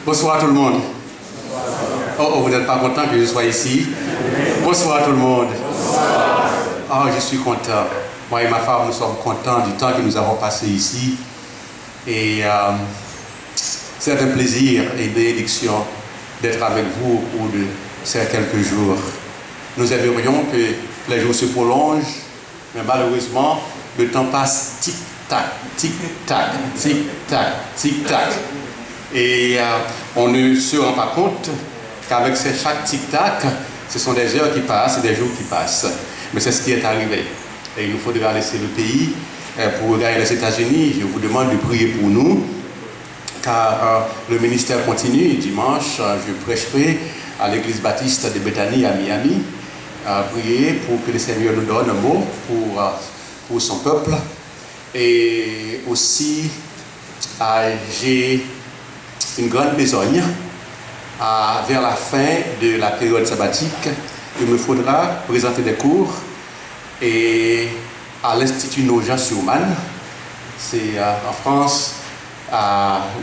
Bonsoir tout le monde. Oh, vous n'êtes pas content que je sois ici? Bonsoir tout le monde. Oh, je suis content. Moi et ma femme, nous sommes contents du temps que nous avons passé ici. Et c'est un plaisir et une bénédiction d'être avec vous au cours de ces quelques jours. Nous aimerions que les jours se prolongent, mais malheureusement, le temps passe tic-tac, tic-tac, tic-tac, tic-tac. Et on ne se rend pas compte qu'avec chaque tic-tac, ce sont des heures qui passent et des jours qui passent. Mais c'est ce qui est arrivé. Et il nous faudra laisser le pays pour regarder les États-Unis. Je vous demande de prier pour nous, car le ministère continue. Dimanche, je prêcherai à l'église baptiste de Bethany à Miami. Prier pour que le Seigneur nous donne un mot pour son peuple. Et aussi, j'ai une grande besogne vers la fin de la période sabbatique. Il me faudra présenter des cours et à l'Institut Nogent-sur-Marne. C'est en France.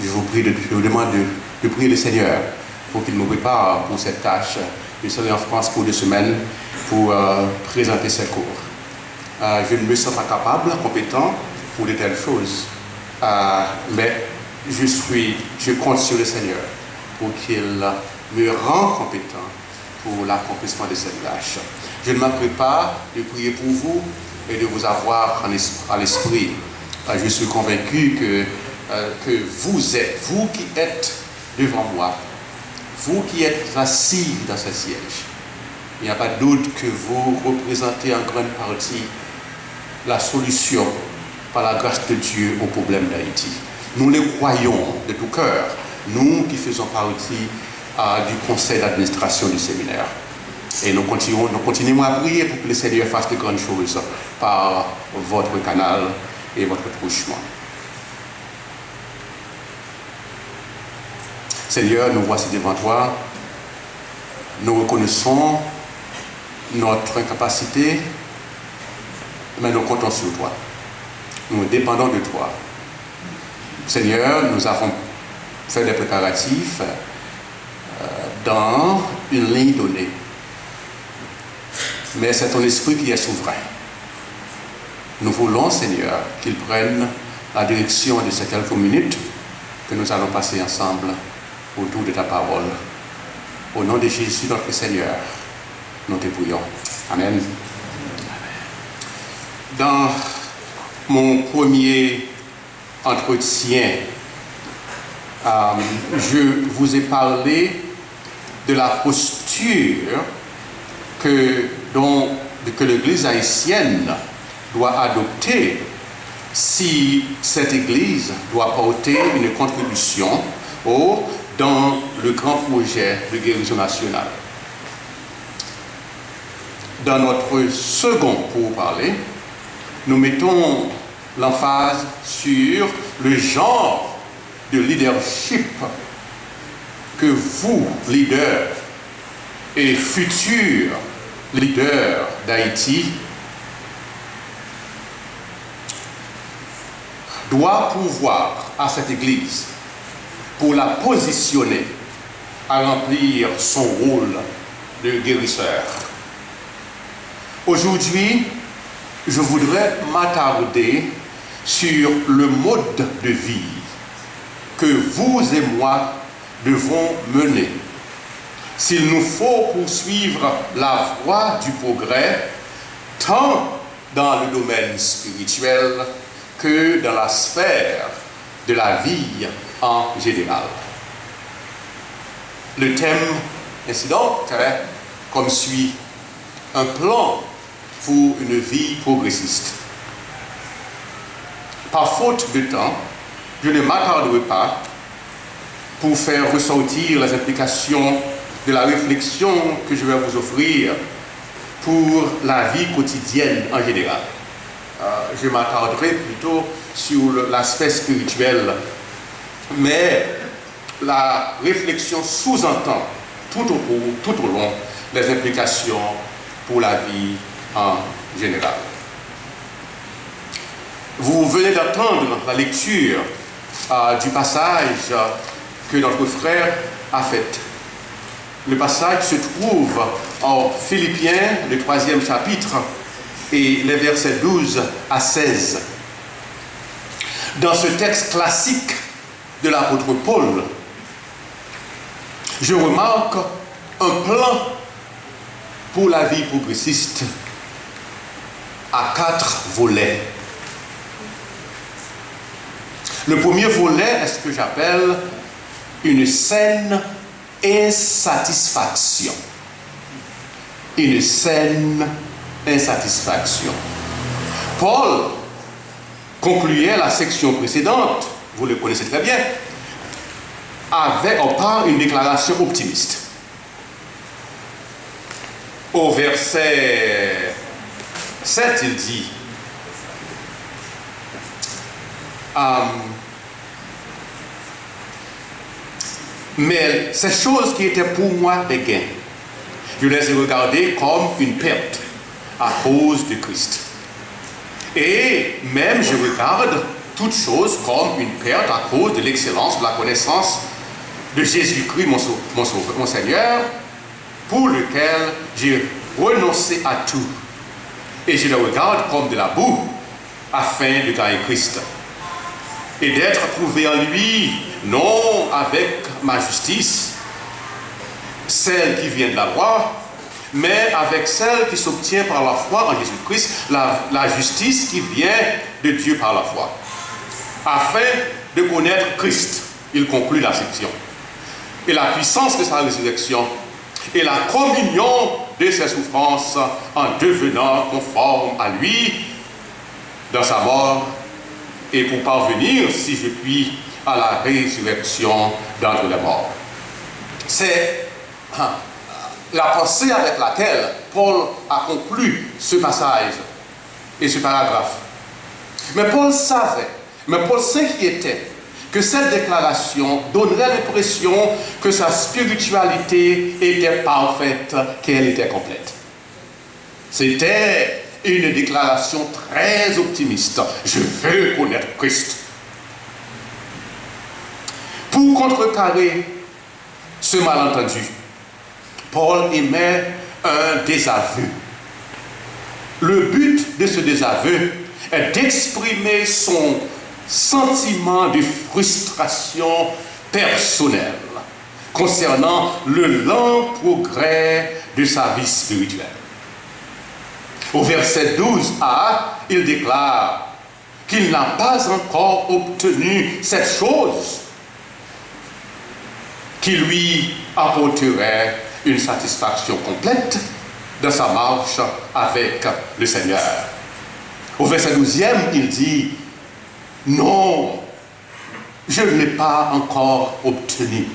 Je vous demande de prier le Seigneur pour qu'il me prépare pour cette tâche. Je serai en France pour 2 semaines pour présenter ces cours. Je ne me sens pas capable, compétent pour de telles choses, mais je compte sur le Seigneur pour qu'il me rende compétent pour l'accomplissement de cette tâche. Je ne manquerai pas de prier pour vous et de vous avoir à l'esprit. Je suis convaincu que vous qui êtes devant moi, vous qui êtes assis dans ce siège, il n'y a pas de doute que vous représentez en grande partie la solution par la grâce de Dieu au problème d'Haïti. Nous le croyons de tout cœur, nous qui faisons partie du conseil d'administration du séminaire. Et nous continuons à prier pour que le Seigneur fasse de grandes choses par votre canal et votre truchement. Seigneur, nous voici devant toi. Nous reconnaissons notre incapacité, mais nous comptons sur toi. Nous dépendons de toi. Seigneur, nous avons fait des préparatifs dans une ligne donnée. Mais c'est ton esprit qui est souverain. Nous voulons, Seigneur, qu'il prenne la direction de ces quelques minutes que nous allons passer ensemble autour de ta parole. Au nom de Jésus, notre Seigneur, nous te prions. Amen. Dans mon premier entretien, je vous ai parlé de la posture que l'Église haïtienne doit adopter si cette Église doit porter une contribution dans le grand projet de guérison nationale. Dans notre second pourparler, nous mettons l'emphase sur le genre de leadership que vous, leaders et futurs leaders d'Haïti, doit pouvoir à cette Église pour la positionner à remplir son rôle de guérisseur. Aujourd'hui, je voudrais m'attarder sur le mode de vie que vous et moi devons mener s'il nous faut poursuivre la voie du progrès tant dans le domaine spirituel que dans la sphère de la vie en général. Le thème ainsi donc est comme suit: un plan pour une vie progressiste. Par faute de temps, je ne m'attarderai pas pour faire ressortir les implications de la réflexion que je vais vous offrir pour la vie quotidienne en général. Je m'attarderai plutôt sur l'aspect spirituel, mais la réflexion sous-entend tout au long les implications pour la vie en général. Vous venez d'entendre la lecture du passage que notre frère a faite. Le passage se trouve en Philippiens, le 3e chapitre, et les versets 12 à 16. Dans ce texte classique de l'apôtre Paul, je remarque un plan pour la vie progressiste à 4 volets. Le premier volet est ce que j'appelle une saine insatisfaction. Une saine insatisfaction. Paul concluait la section précédente, vous le connaissez très bien, par une déclaration optimiste. Au verset 7, il dit mais ces choses qui étaient pour moi des gains, je les ai regardées comme une perte à cause de Christ. Et même je regarde toutes choses comme une perte à cause de l'excellence, de la connaissance de Jésus-Christ, mon Seigneur, pour lequel j'ai renoncé à tout. Et je le regarde comme de la boue, afin de gagner Christ. Et d'être trouvé en lui, non avec ma justice, celle qui vient de la loi, mais avec celle qui s'obtient par la foi en Jésus-Christ, la justice qui vient de Dieu par la foi. Afin de connaître Christ, il conclut la section, et la puissance de sa résurrection, et la communion de ses souffrances en devenant conforme à lui dans sa mort, et pour parvenir, si je puis, à la résurrection d'entre les morts. C'est la pensée avec laquelle Paul a conclu ce passage et ce paragraphe. Mais Paul s'inquiétait que cette déclaration donnerait l'impression que sa spiritualité était parfaite, qu'elle était complète. C'était une déclaration très optimiste. Je veux connaître Christ. Pour contrecarrer ce malentendu, Paul émet un désaveu. Le but de ce désaveu est d'exprimer son sentiment de frustration personnelle concernant le lent progrès de sa vie spirituelle. Au verset 12a, il déclare qu'il n'a pas encore obtenu cette chose qui lui apporterait une satisfaction complète dans sa marche avec le Seigneur. Au verset 12e, il dit « Non, je ne l'ai pas encore obtenu. »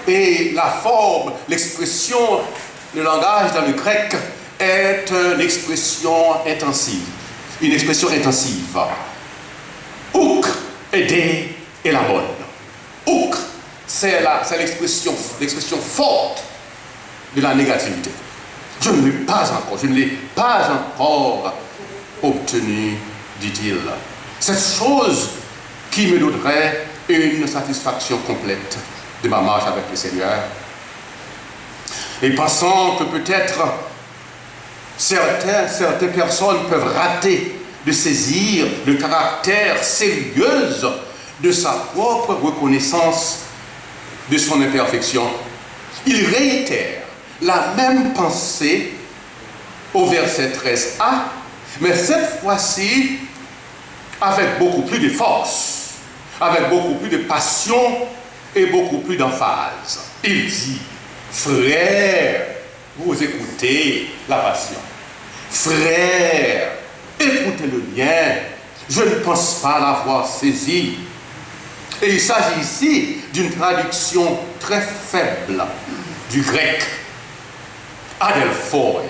Et la forme, l'expression, le langage dans le grec est une expression intensive. Une expression intensive. Ouk, aider et la bonne. Ouk, c'est l'expression forte de la négativité. Je ne l'ai pas encore obtenu, dit-il. Cette chose qui me donnerait une satisfaction complète de ma marche avec le Seigneur. Et pensant que peut-être certaines personnes peuvent rater de saisir le caractère sérieux de sa propre reconnaissance de son imperfection, il réitère la même pensée au verset 13a, mais cette fois-ci avec beaucoup plus de force, avec beaucoup plus de passion et beaucoup plus d'emphase. Il dit « Frère, vous écoutez la passion. Frère, écoutez-le bien. Je ne pense pas l'avoir saisi. » Et il s'agit ici d'une traduction très faible du grec. Adelphoi,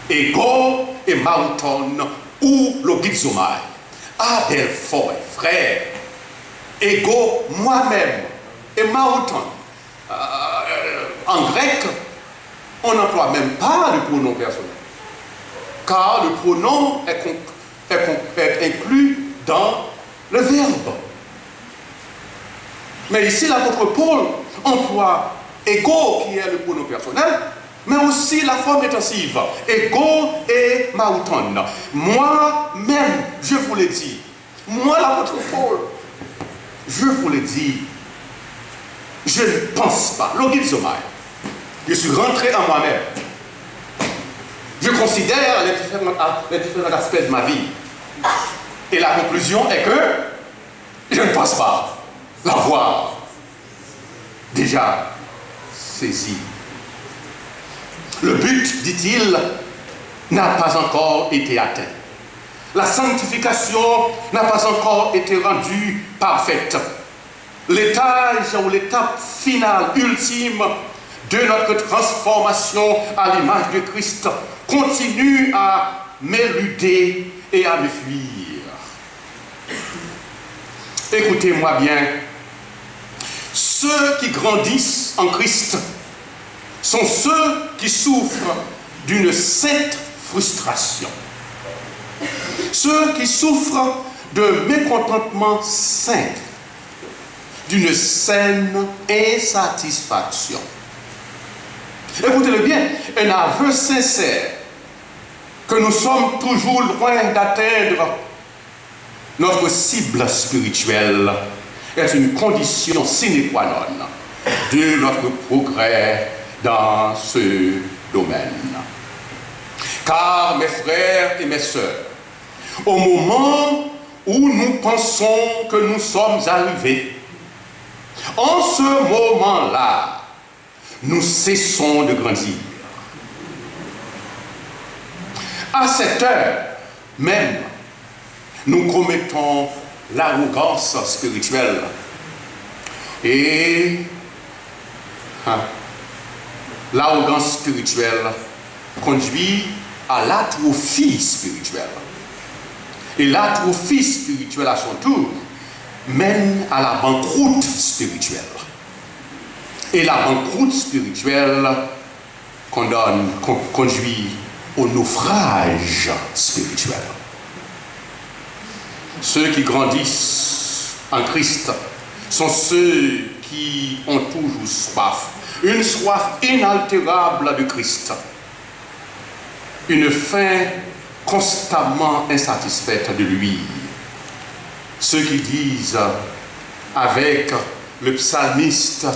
ego et mauton ou logizomai. Adelphoi, frère. Ego, moi-même. Et mauton. En grec, on n'emploie même pas le pronom personnel. Car le pronom est inclus dans le verbe. Mais ici, l'apôtre Paul emploie ego, qui est le pronom personnel, mais aussi la forme intensive. Ego et mauton. Moi-même, je vous le dis. Moi, l'apôtre Paul, je vous le dis. Je ne pense pas. Logizomai. Je suis rentré en moi-même. Je considère les différents aspects de ma vie. Et la conclusion est que je ne pense pas l'avoir déjà saisi. Le but, dit-il, n'a pas encore été atteint. La sanctification n'a pas encore été rendue parfaite. L'étage ou l'étape finale, ultime de notre transformation à l'image de Christ continue à m'éluder et à me fuir. Écoutez-moi bien. Ceux qui grandissent en Christ sont ceux qui souffrent d'une sainte frustration. Ceux qui souffrent de mécontentement saint, d'une saine insatisfaction. Écoutez-le bien, un aveu sincère que nous sommes toujours loin d'atteindre notre cible spirituelle est une condition sine qua non de notre progrès dans ce domaine. Car mes frères et mes sœurs, au moment où nous pensons que nous sommes arrivés, en ce moment-là, nous cessons de grandir. À cette heure même, nous commettons l'arrogance spirituelle. Et l'arrogance spirituelle conduit à l'atrophie spirituelle. Et l'atrophie spirituelle, à son tour, mène à la banqueroute spirituelle. Et la banqueroute spirituelle conduit au naufrage spirituel. Ceux qui grandissent en Christ sont ceux qui ont toujours soif, une soif inaltérable de Christ, une faim constamment insatisfaite de lui. Ceux qui disent avec le psalmiste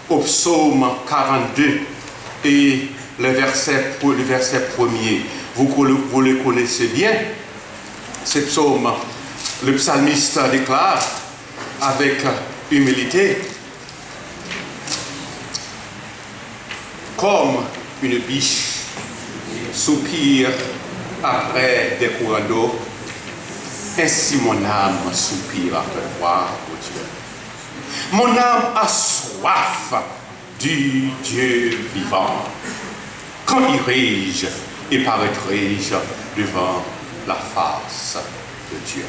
au psaume 42 et le verset premier, vous le connaissez bien, ce psaume, le psalmiste déclare avec humilité, comme une biche soupire après des courants d'eau, ainsi mon âme soupire après toi, ô Dieu. Mon âme a soif du Dieu vivant. Quand irai-je et paraîtrai-je devant la face de Dieu?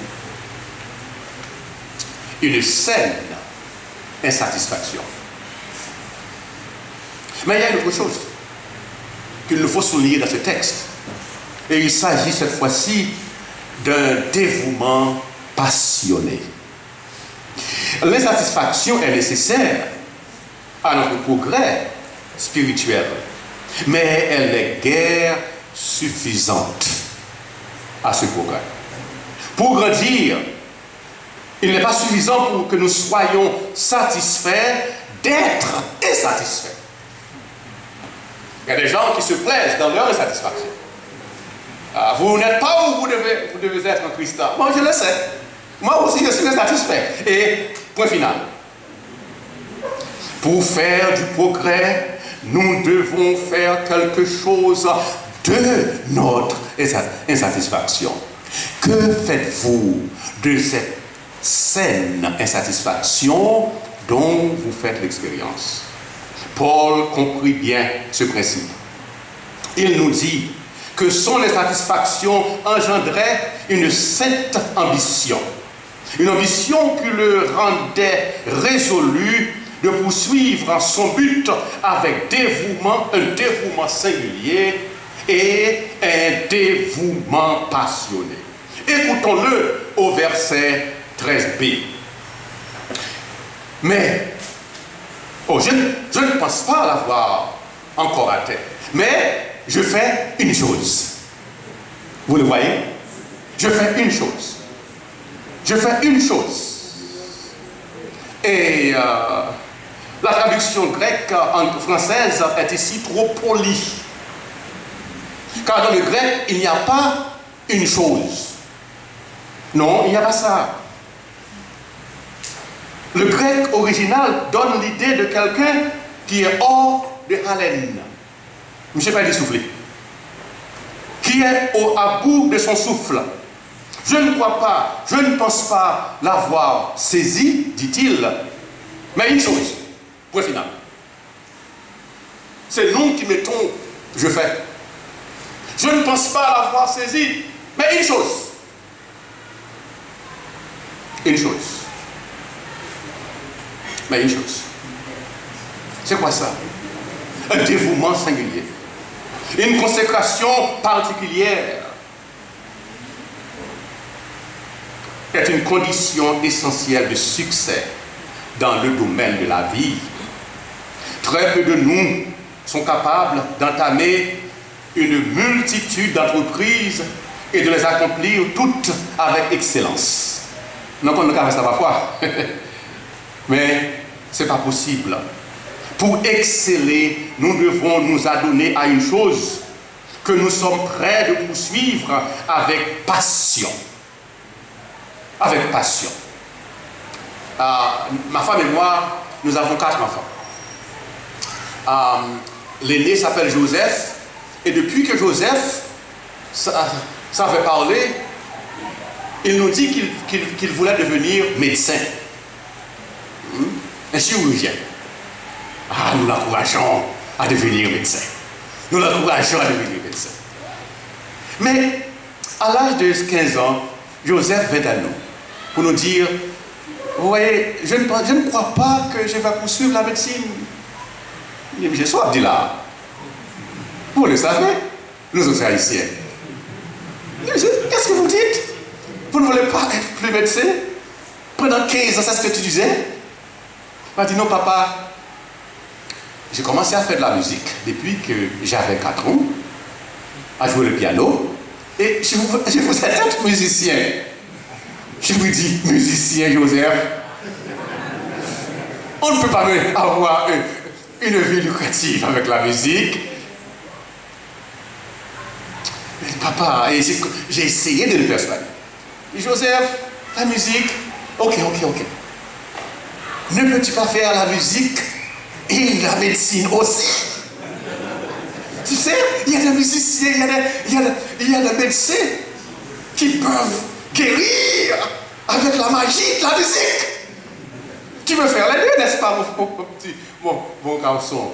Une saine insatisfaction. Mais il y a une autre chose qu'il nous faut souligner dans ce texte. Et il s'agit cette fois-ci d'un dévouement passionné. L'insatisfaction est nécessaire à notre progrès spirituel, mais elle n'est guère suffisante à ce progrès. Pour grandir, il n'est pas suffisant pour que nous soyons satisfaits d'être insatisfaits. Il y a des gens qui se plaisent dans leur insatisfaction. Vous n'êtes pas où vous devez être en Christ. Moi, je le sais. Moi aussi, je suis insatisfait. Et point final. Pour faire du progrès, nous devons faire quelque chose de notre insatisfaction. Que faites-vous de cette saine insatisfaction dont vous faites l'expérience? Paul comprit bien ce principe. Il nous dit que son insatisfaction engendrait une sainte ambition. Une ambition qui le rendait résolu de poursuivre son but avec dévouement, un dévouement singulier et un dévouement passionné. Écoutons-le au verset 13b. Mais, je ne pense pas l'avoir encore atteint. Mais je fais une chose. Vous le voyez? Je fais une chose. Je fais une chose. Et la traduction grecque en française est ici trop polie. Car dans le grec, il n'y a pas une chose. Non, il n'y a pas ça. Le grec original donne l'idée de quelqu'un qui est hors de haleine. Je ne sais pas lui souffler. Qui est à bout de son souffle. Je ne crois pas, je ne pense pas l'avoir saisi, dit-il. Mais une chose, point final. C'est nous qui mettons, je fais. Je ne pense pas l'avoir saisi, mais une chose. Une chose. Mais une chose. C'est quoi ça? Un dévouement singulier. Une consécration particulière est une condition essentielle de succès dans le domaine de la vie. Très peu de nous sont capables d'entamer une multitude d'entreprises et de les accomplir toutes avec excellence. Non, on ne peut pas faire ça parfois. Mais ce n'est pas possible. Pour exceller, nous devons nous adonner à une chose que nous sommes prêts de poursuivre avec passion. Avec passion. Ma femme et moi, nous avons 4 enfants. L'aîné s'appelle Joseph, et depuis que Joseph savait parler, il nous dit qu'il voulait devenir médecin. Un chirurgien. Nous l'encourageons à devenir médecin. Nous l'encourageons à devenir médecin. Mais à l'âge de 15 ans, Joseph vint à nous pour nous dire, vous voyez, je ne crois pas que je vais poursuivre la médecine. Il dit, j'ai soif, dit là. Vous le savez, nous autres haïtiens. Qu'est-ce que vous dites? Vous ne voulez pas être plus médecin? Pendant 15 ans, c'est ce que tu disais? Il m'a dit, non papa, j'ai commencé à faire de la musique depuis que j'avais 4 ans, à jouer le piano, et je voudrais être musicien. Je lui dis, musicien Joseph, on ne peut pas avoir une vie lucrative avec la musique. Il dit, papa, et j'ai essayé de le persuader. Joseph, la musique, ok. Ne peux-tu pas faire la musique et la médecine aussi? Tu sais, il y a des musiciens, il y a des médecins qui peuvent guérir avec la magie de la musique. Tu veux faire les deux, n'est-ce pas, mon garçon?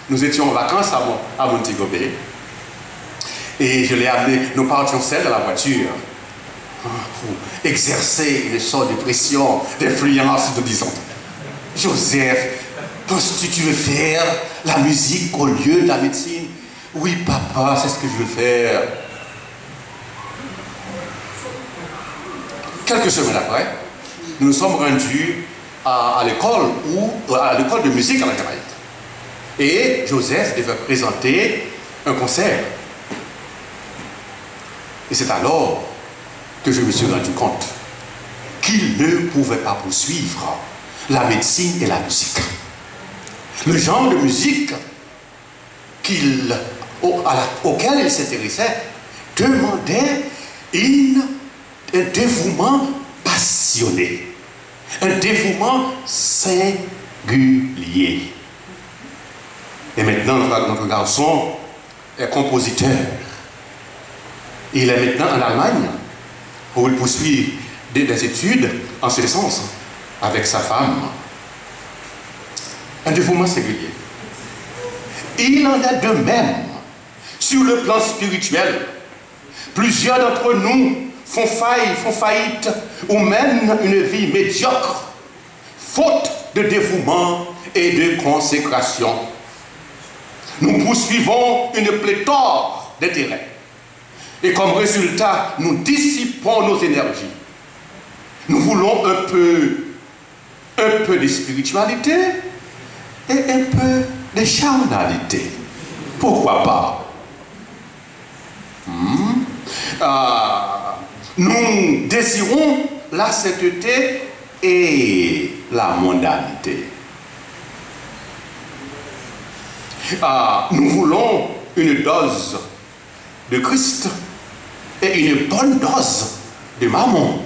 Nous étions en vacances à Montego Bay. Et je l'ai amené, nous partions seuls dans la voiture pour exercer une sorte de pression, d'influence, de disons. Joseph, penses-tu que tu veux faire la musique au lieu de la médecine? Oui, papa, c'est ce que je veux faire. Quelques semaines après, nous nous sommes rendus à l'école de musique à la Jamaïque. Et Joseph devait présenter un concert. Et c'est alors que je me suis rendu compte qu'il ne pouvait pas poursuivre la médecine et la musique. Le genre de musique auquel il s'intéressait demandait un dévouement passionné, un dévouement singulier. Et maintenant, notre garçon est compositeur. Il est maintenant en Allemagne où il poursuit des études en ce sens avec sa femme. Un dévouement singulier. Il en est de même sur le plan spirituel. Plusieurs d'entre nous font faillite ou mènent une vie médiocre, faute de dévouement et de consécration. Nous poursuivons une pléthore d'intérêts. Et comme résultat, nous dissipons nos énergies. Nous voulons un peu un peu de spiritualité et un peu de charnalité. Pourquoi pas? Nous désirons la sainteté et la mondanité. Nous voulons une dose de Christ et une bonne dose de Mammon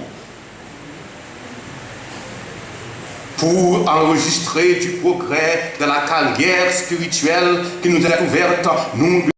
pour enregistrer du progrès dans la carrière spirituelle qui nous est ouverte. Nous